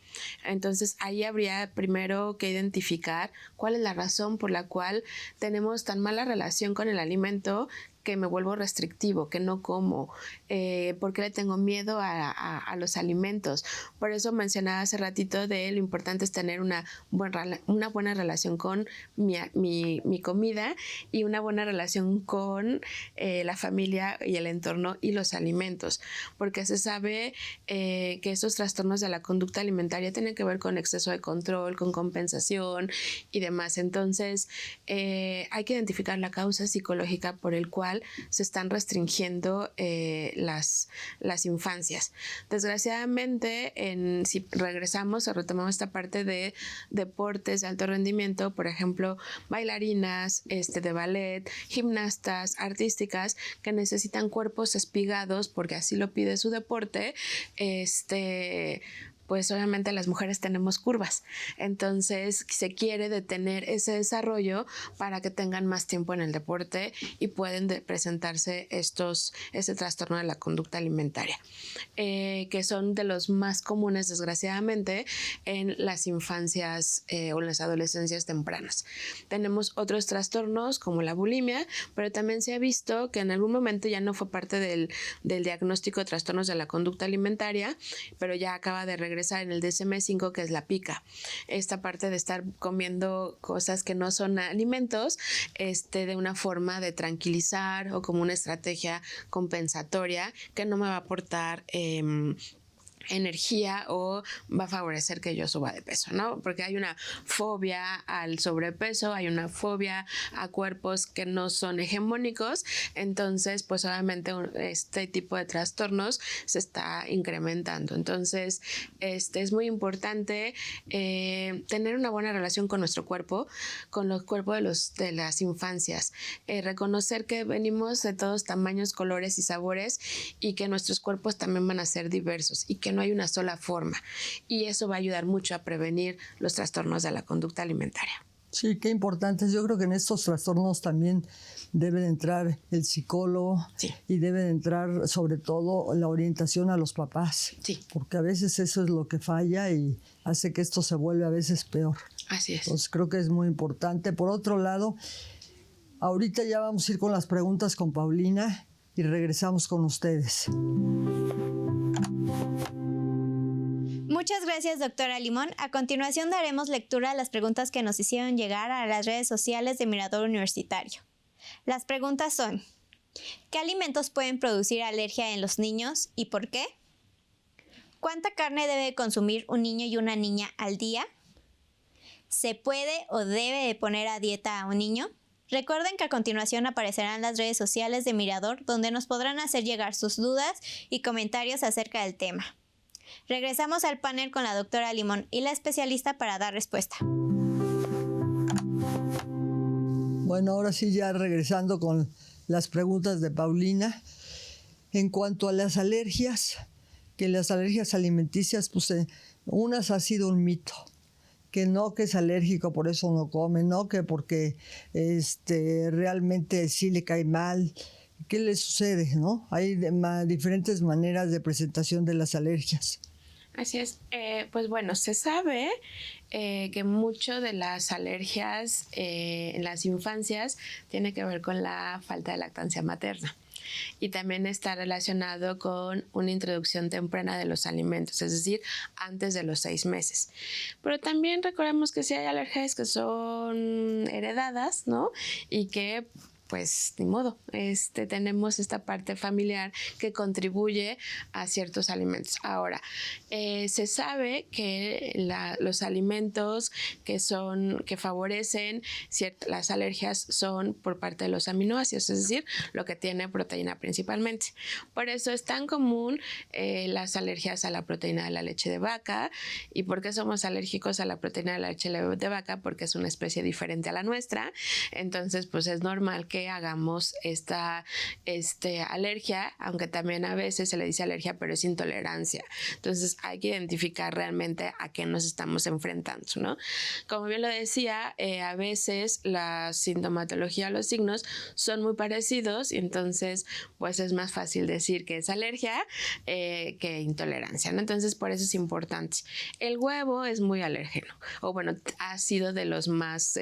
Speaker 3: Entonces ahí habría primero que identificar cuál es la razón por la cual tenemos tan mala relación con el alimento, que me vuelvo restrictivo, que no como, porque le tengo miedo a los alimentos. Por eso mencionaba hace ratito de lo importante es tener una buena relación con mi comida y una buena relación con la familia y el entorno y los alimentos, porque se sabe que estos trastornos de la conducta alimentaria tienen que ver con exceso de control, con compensación y demás. Entonces hay que identificar la causa psicológica por el cual se están restringiendo las infancias. Desgraciadamente, si regresamos o retomamos esta parte de deportes de alto rendimiento, por ejemplo, bailarinas de ballet, gimnastas, artísticas, que necesitan cuerpos espigados porque así lo pide su deporte, pues obviamente las mujeres tenemos curvas, entonces se quiere detener ese desarrollo para que tengan más tiempo en el deporte y pueden presentarse este trastorno de la conducta alimentaria, que son de los más comunes desgraciadamente en las infancias o en las adolescencias tempranas. Tenemos otros trastornos como la bulimia, pero también se ha visto que en algún momento ya no fue parte del diagnóstico de trastornos de la conducta alimentaria, pero ya acaba de regresar en el DSM-5, que es la pica. Esta parte de estar comiendo cosas que no son alimentos, de una forma de tranquilizar o como una estrategia compensatoria que no me va a aportar energía o va a favorecer que yo suba de peso, ¿no? Porque hay una fobia al sobrepeso, hay una fobia a cuerpos que no son hegemónicos, entonces pues obviamente este tipo de trastornos se está incrementando. Entonces es muy importante tener una buena relación con nuestro cuerpo, con los cuerpos de las infancias, reconocer que venimos de todos tamaños, colores y sabores y que nuestros cuerpos también van a ser diversos y que no hay una sola forma, y eso va a ayudar mucho a prevenir los trastornos de la conducta alimentaria.
Speaker 2: Sí, qué importantes. Yo creo que en estos trastornos también debe de entrar el psicólogo,
Speaker 3: sí,
Speaker 2: y debe de entrar sobre todo la orientación a los papás,
Speaker 3: sí,
Speaker 2: porque a veces eso es lo que falla y hace que esto se vuelva a veces peor.
Speaker 3: Así es.
Speaker 2: Entonces creo que es muy importante. Por otro lado, ahorita ya vamos a ir con las preguntas con Paulina y regresamos con ustedes.
Speaker 4: Muchas gracias, doctora Limón. A continuación daremos lectura a las preguntas que nos hicieron llegar a las redes sociales de Mirador Universitario. Las preguntas son: ¿qué alimentos pueden producir alergia en los niños y por qué? ¿Cuánta carne debe consumir un niño y una niña al día? ¿Se puede o debe de poner a dieta a un niño? Recuerden que a continuación aparecerán las redes sociales de Mirador, donde nos podrán hacer llegar sus dudas y comentarios acerca del tema. Regresamos al panel con la doctora Limón y la especialista para dar respuesta.
Speaker 2: Bueno, ahora sí, ya regresando con las preguntas de Paulina. En cuanto a las alergias, que las alergias alimenticias, pues unas ha sido un mito. Que no, que es alérgico, por eso no come, no, que porque realmente sí le cae mal. ¿Qué le sucede, no? Hay diferentes maneras de presentación de las alergias.
Speaker 3: Así es. Pues bueno, se sabe que mucho de las alergias en las infancias tiene que ver con la falta de lactancia materna. Y también está relacionado con una introducción temprana de los alimentos, es decir, antes de los 6 meses. Pero también recordemos que sí hay alergias que son heredadas, ¿no? Y que pues ni modo, tenemos esta parte familiar que contribuye a ciertos alimentos. Ahora, se sabe que los alimentos que favorecen las alergias son por parte de los aminoácidos, es decir, lo que tiene proteína principalmente. Por eso es tan común las alergias a la proteína de la leche de vaca. ¿Y por qué somos alérgicos a la proteína de la leche de vaca? Porque es una especie diferente a la nuestra. Entonces, pues es normal que hagamos esta alergia, aunque también a veces se le dice alergia, pero es intolerancia. Entonces, hay que identificar realmente a qué nos estamos enfrentando, ¿no? Como bien lo decía, a veces la sintomatología, los signos son muy parecidos y entonces, pues es más fácil decir que es alergia que intolerancia, ¿no? Entonces, por eso es importante. El huevo es muy alérgeno, o bueno, ha sido de los más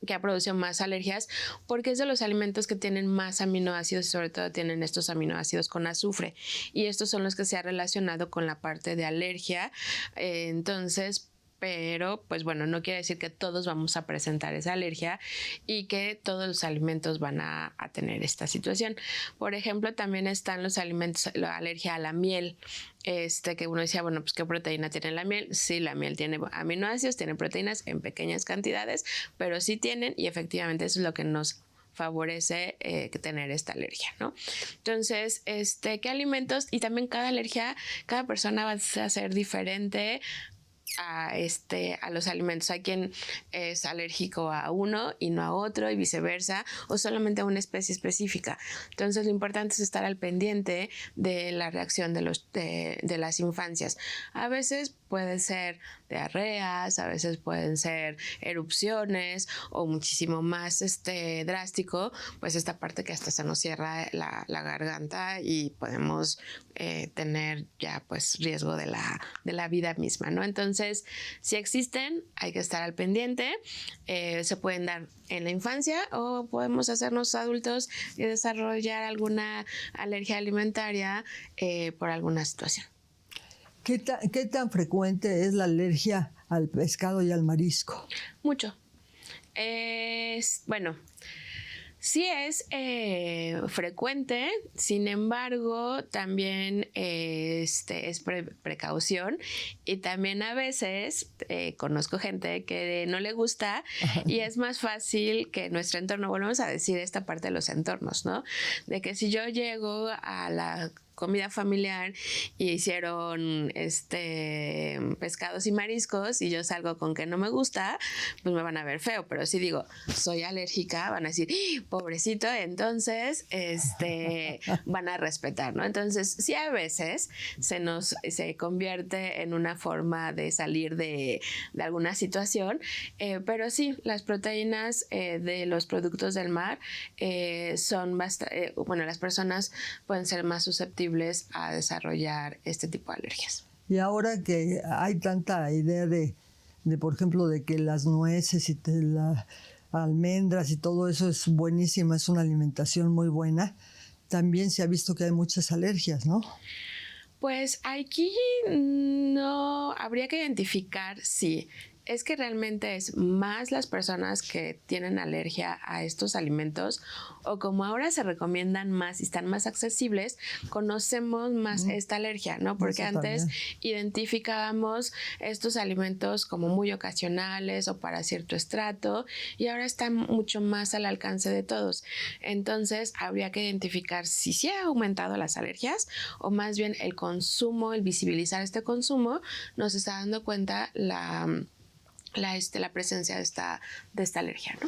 Speaker 3: que ha producido más alergias porque es de los alimentos que tienen más aminoácidos y sobre todo tienen estos aminoácidos con azufre y estos son los que se ha relacionado con la parte de alergia. Entonces, pero pues bueno, no quiere decir que todos vamos a presentar esa alergia y que todos los alimentos van a tener esta situación. Por ejemplo, también están los alimentos, la alergia a la miel, que uno decía, bueno, pues ¿qué proteína tiene la miel? Sí, la miel tiene aminoácidos, tiene proteínas en pequeñas cantidades, pero sí tienen y efectivamente eso es lo que nos favorece tener esta alergia, ¿no? Entonces, ¿qué alimentos? Y también cada alergia, cada persona va a ser diferente a los alimentos. Hay quien es alérgico a uno y no a otro y viceversa, o solamente a una especie específica. Entonces lo importante es estar al pendiente de la reacción de las infancias. A veces pueden ser diarreas, a veces pueden ser erupciones o muchísimo más drástico, pues esta parte que hasta se nos cierra la garganta y podemos tener ya pues riesgo de la vida misma, ¿no? Entonces, si existen, hay que estar al pendiente. Se pueden dar en la infancia o podemos hacernos adultos y desarrollar alguna alergia alimentaria por alguna situación.
Speaker 2: ¿Qué tan frecuente es la alergia al pescado y al marisco?
Speaker 3: Mucho. Bueno, sí es frecuente, sin embargo, también es precaución y también a veces conozco gente que no le gusta y es más fácil que nuestro entorno, volvemos a decir esta parte de los entornos, ¿no? De que si yo llego a la comida familiar y hicieron pescados y mariscos y yo salgo con que no me gusta, pues me van a ver feo, pero si digo soy alérgica, van a decir pobrecito, entonces van a respetar, ¿no? Entonces sí, a veces se convierte en una forma de salir de alguna situación, pero sí, las proteínas de los productos del mar son bastante, las personas pueden ser más susceptibles a desarrollar este tipo de alergias.
Speaker 2: Y ahora que hay tanta idea de por ejemplo, de que las nueces y las almendras y todo eso es buenísima, es una alimentación muy buena, también se ha visto que hay muchas alergias, ¿no?
Speaker 3: Pues aquí no habría que identificar si es que realmente es más las personas que tienen alergia a estos alimentos o como ahora se recomiendan más y están más accesibles, conocemos más esta alergia, ¿no? Porque antes identificábamos estos alimentos como muy ocasionales o para cierto estrato y ahora están mucho más al alcance de todos. Entonces habría que identificar si se ha aumentado las alergias o más bien el consumo, el visibilizar este consumo, nos está dando cuenta la presencia de esta alergia, ¿no?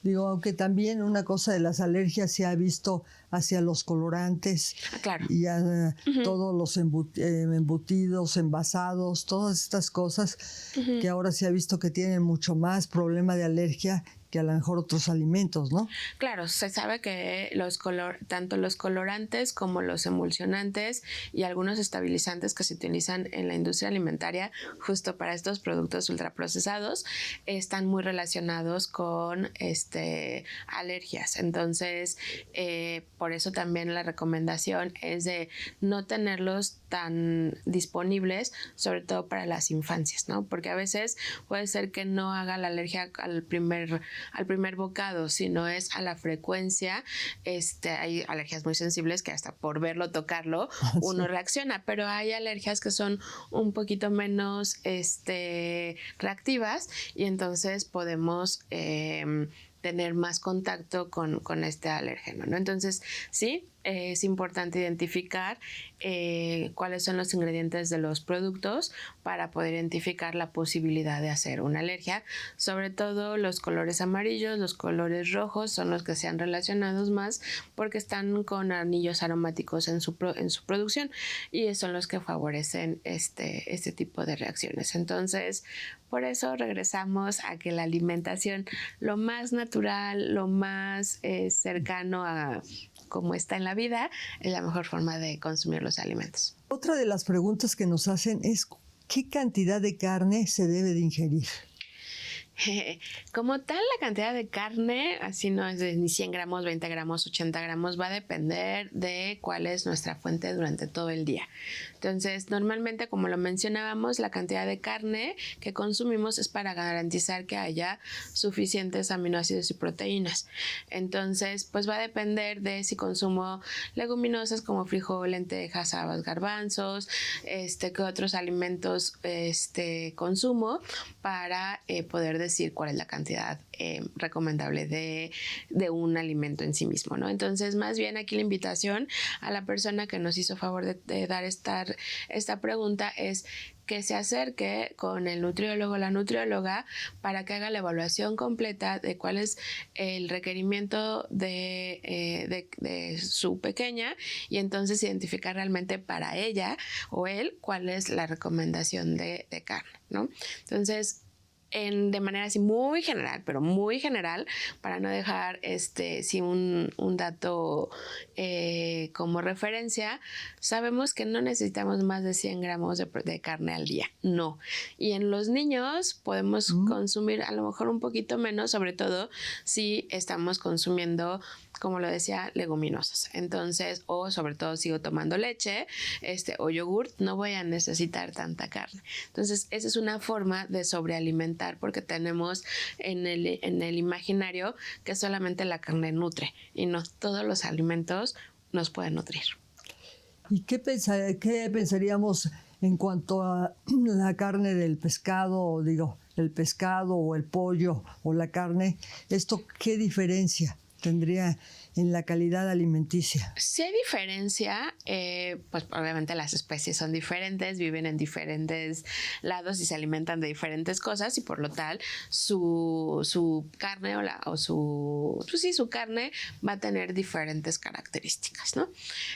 Speaker 2: Digo, aunque también una cosa de las alergias se ha visto hacia los colorantes,
Speaker 3: claro,
Speaker 2: y a todos los embutidos, envasados, todas estas cosas que ahora se ha visto que tienen mucho más problema de alergia que a lo mejor otros alimentos, ¿no?
Speaker 3: Claro, se sabe que tanto los colorantes como los emulsionantes y algunos estabilizantes que se utilizan en la industria alimentaria justo para estos productos ultraprocesados están muy relacionados con alergias. Entonces, por eso también la recomendación es de no tenerlos tan disponibles, sobre todo para las infancias, ¿no? Porque a veces puede ser que no haga la alergia al primer al primer bocado, sino es a la frecuencia. Hay alergias muy sensibles que hasta por verlo, tocarlo, uno reacciona, pero hay alergias que son un poquito menos reactivas y entonces podemos tener más contacto con este alérgeno, ¿no? Entonces, sí, es importante identificar cuáles son los ingredientes de los productos para poder identificar la posibilidad de hacer una alergia. Sobre todo los colores amarillos, los colores rojos son los que se han relacionado más porque están con anillos aromáticos en su producción y son los que favorecen este tipo de reacciones. Entonces, por eso regresamos a que la alimentación, lo más natural, lo más cercano a cómo está en la vida, es la mejor forma de consumir los alimentos.
Speaker 2: Otra de las preguntas que nos hacen es ¿qué cantidad de carne se debe de ingerir?
Speaker 3: Como tal, la cantidad de carne, así no es de ni 100 gramos, 20 gramos, 80 gramos, va a depender de cuál es nuestra fuente durante todo el día. Entonces, normalmente, como lo mencionábamos, la cantidad de carne que consumimos es para garantizar que haya suficientes aminoácidos y proteínas. Entonces, pues va a depender de si consumo leguminosas como frijol, lentejas, habas, garbanzos, qué otros alimentos consumo para poder decir cuál es la cantidad recomendable de un alimento en sí mismo, ¿no? Entonces, más bien aquí la invitación a la persona que nos hizo favor de dar esta pregunta es que se acerque con el nutriólogo o la nutrióloga para que haga la evaluación completa de cuál es el requerimiento de su pequeña y entonces identificar realmente para ella o él cuál es la recomendación de carne, ¿no? Entonces, de manera así muy general, pero muy general, para no dejar sí un dato como referencia, sabemos que no necesitamos más de 100 gramos de carne al día, no. Y en los niños podemos consumir a lo mejor un poquito menos, sobre todo si estamos consumiendo, como lo decía, leguminosas. Entonces, o sobre todo sigo tomando leche o yogurt, no voy a necesitar tanta carne. Entonces, esa es una forma de sobrealimentar porque tenemos en el imaginario que solamente la carne nutre y no todos los alimentos nos pueden nutrir.
Speaker 2: ¿Y qué pensaríamos en cuanto a la carne del pescado, el pescado o el pollo o la carne? ¿Esto qué diferencia tendría en la calidad alimenticia?
Speaker 3: Sí hay diferencia, pues obviamente las especies son diferentes, viven en diferentes lados y se alimentan de diferentes cosas y por lo tal su carne su carne va a tener diferentes características, ¿no?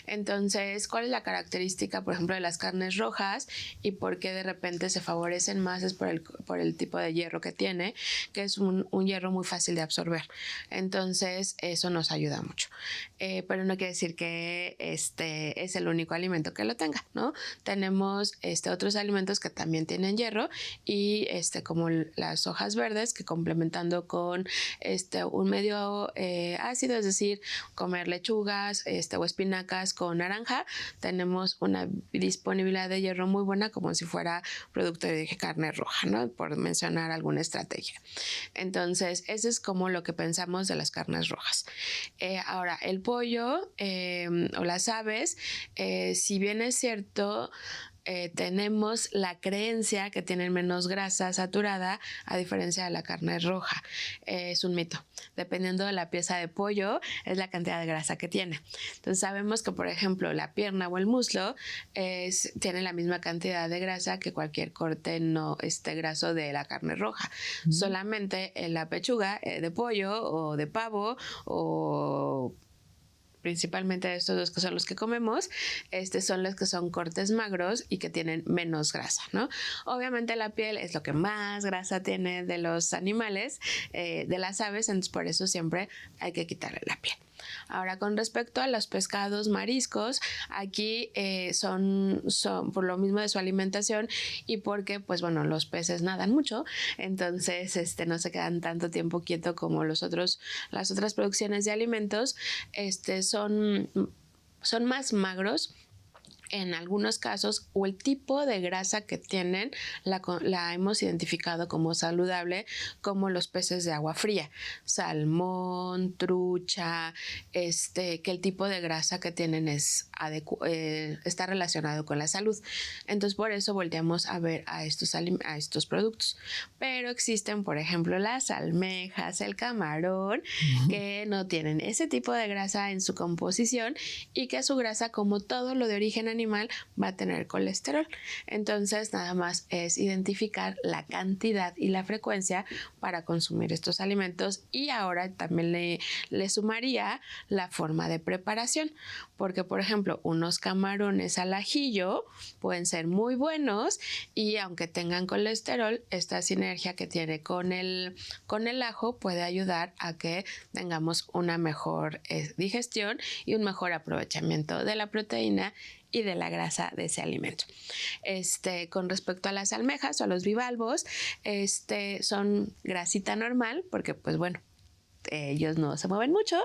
Speaker 3: Entonces, ¿cuál es la característica, por ejemplo, de las carnes rojas y por qué de repente se favorecen más? Es por el tipo de hierro que tiene, que es un hierro muy fácil de absorber. Entonces, eso nos ayuda mucho. Pero no quiere decir que es el único alimento que lo tenga, ¿no? Tenemos otros alimentos que también tienen hierro y como las hojas verdes que complementando con un medio ácido, es decir, comer lechugas o espinacas con naranja, tenemos una disponibilidad de hierro muy buena como si fuera producto de carne roja, ¿no? Por mencionar alguna estrategia. Entonces, eso es como lo que pensamos de las carnes rojas. Ahora, el pollo o las aves, si bien es cierto, tenemos la creencia que tienen menos grasa saturada a diferencia de la carne roja. Es un mito. Dependiendo de la pieza de pollo, es la cantidad de grasa que tiene. Entonces sabemos que, por ejemplo, la pierna o el muslo tiene la misma cantidad de grasa que cualquier corte no graso de la carne roja. Solamente en la pechuga de pollo o de pavo o principalmente estos dos que son los que comemos, son los que son cortes magros y que tienen menos grasa, ¿no? Obviamente la piel es lo que más grasa tiene de los animales, de las aves, entonces por eso siempre hay que quitarle la piel. Ahora, con respecto a los pescados, mariscos, aquí son por lo mismo de su alimentación y porque, pues bueno, los peces nadan mucho, entonces no se quedan tanto tiempo quieto como las otras producciones de alimentos, son más magros. en algunos casos, o el tipo de grasa que tienen la hemos identificado como saludable, como los peces de agua fría, salmón, trucha, que el tipo de grasa que tienen está relacionado con la salud. Entonces, por eso volteamos a ver a estos productos. Pero existen, por ejemplo, las almejas, el camarón, que no tienen ese tipo de grasa en su composición y que su grasa, como todo lo de origen animal, va a tener colesterol. Entonces, nada más es identificar la cantidad y la frecuencia para consumir estos alimentos, y ahora también le sumaría la forma de preparación, porque, por ejemplo, unos camarones al ajillo pueden ser muy buenos, y aunque tengan colesterol, esta sinergia que tiene con el ajo puede ayudar a que tengamos una mejor digestión y un mejor aprovechamiento de la proteína y de la grasa de ese alimento. Con respecto a las almejas o a los bivalvos, son grasita normal, porque pues bueno, ellos no se mueven mucho,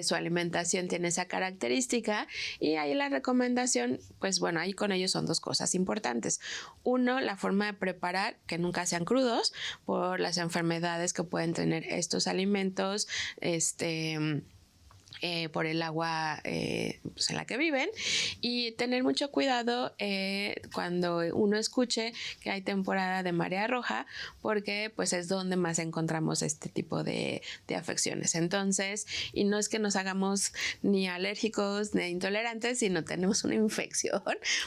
Speaker 3: su alimentación tiene esa característica, y ahí la recomendación, pues bueno, ahí con ellos son dos cosas importantes. Uno, la forma de preparar, que nunca sean crudos por las enfermedades que pueden tener estos alimentos, por el agua pues en la que viven, y tener mucho cuidado cuando uno escuche que hay temporada de marea roja, porque pues es donde más encontramos este tipo de afecciones. Entonces, y no es que nos hagamos ni alérgicos ni intolerantes, sino tenemos una infección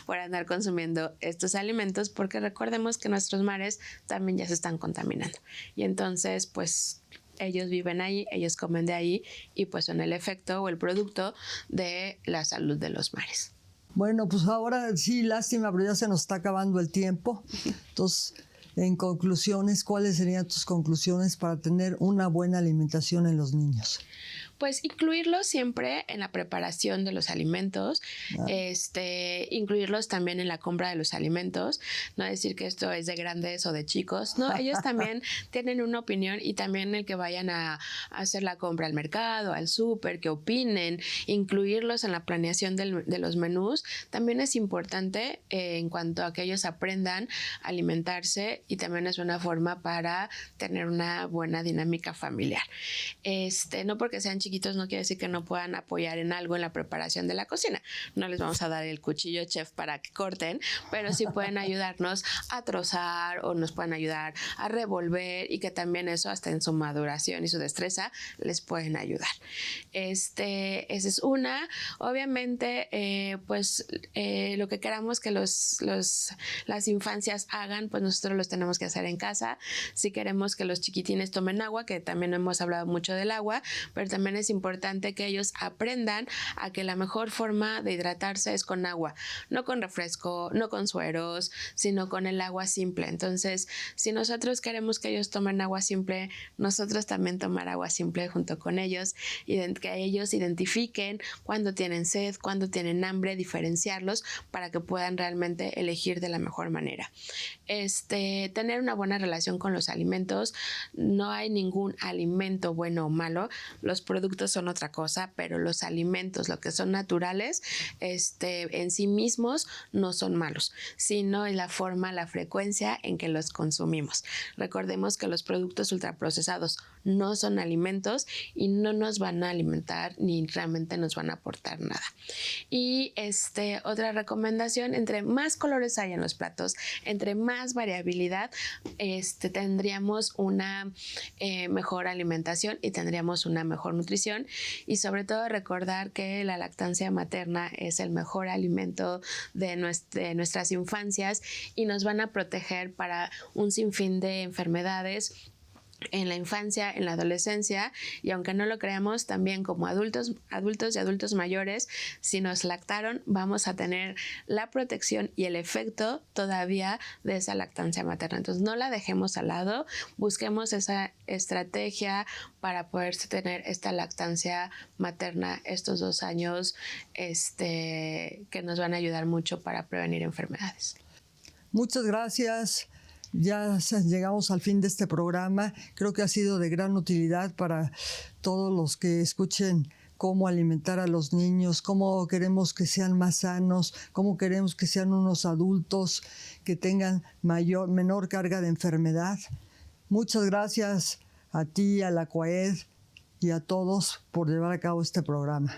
Speaker 3: por andar consumiendo estos alimentos, porque recordemos que nuestros mares también ya se están contaminando, y entonces pues ellos viven ahí, ellos comen de ahí, y pues son el efecto o el producto de la salud de los mares.
Speaker 2: Bueno, pues ahora sí, lástima, pero ya se nos está acabando el tiempo. Entonces, en conclusiones, ¿cuáles serían tus conclusiones para tener una buena alimentación en los niños?
Speaker 3: Pues incluirlos siempre en la preparación de los alimentos, incluirlos también en la compra de los alimentos, no decir que esto es de grandes o de chicos, no, ellos también tienen una opinión, y también el que vayan a hacer la compra al mercado, al súper, que opinen, incluirlos en la planeación de los menús, también es importante en cuanto a que ellos aprendan a alimentarse, y también es una forma para tener una buena dinámica familiar. No porque sean chiquitos no quiere decir que no puedan apoyar en algo en la preparación de la cocina. No les vamos a dar el cuchillo chef para que corten, pero sí pueden ayudarnos a trozar, o nos pueden ayudar a revolver, y que también eso, hasta en su maduración y su destreza, les pueden ayudar. Esa es una. Obviamente, lo que queramos que las infancias hagan, pues nosotros los tenemos que hacer en casa. Si queremos que los chiquitines tomen agua, que también hemos hablado mucho del agua, pero también es importante que ellos aprendan a que la mejor forma de hidratarse es con agua, no con refresco, no con sueros, sino con el agua simple. Entonces, si nosotros queremos que ellos tomen agua simple, nosotros también tomar agua simple junto con ellos, y que ellos identifiquen cuando tienen sed, cuando tienen hambre, diferenciarlos para que puedan realmente elegir de la mejor manera. Tener una buena relación con los alimentos. No hay ningún alimento bueno o malo, los productos son otra cosa, pero los alimentos, lo que son naturales, en sí mismos no son malos, sino en la forma, la frecuencia en que los consumimos. Recordemos que los productos ultraprocesados no son alimentos, y no nos van a alimentar ni realmente nos van a aportar nada. Y otra recomendación: entre más colores hay en los platos, entre más variabilidad, tendríamos una mejor alimentación y tendríamos una mejor nutrición. Y sobre todo recordar que la lactancia materna es el mejor alimento de nuestras infancias, y nos van a proteger para un sinfín de enfermedades en la infancia, en la adolescencia, y aunque no lo creamos, también como adultos y adultos mayores, si nos lactaron, vamos a tener la protección y el efecto todavía de esa lactancia materna. Entonces, no la dejemos al lado, busquemos esa estrategia para poder tener esta lactancia materna estos 2 años, que nos van a ayudar mucho para prevenir enfermedades.
Speaker 2: Muchas gracias. Ya llegamos al fin de este programa. Creo que ha sido de gran utilidad para todos los que escuchen cómo alimentar a los niños, cómo queremos que sean más sanos, cómo queremos que sean unos adultos que tengan menor carga de enfermedad. Muchas gracias a ti, a la CUAED y a todos por llevar a cabo este programa.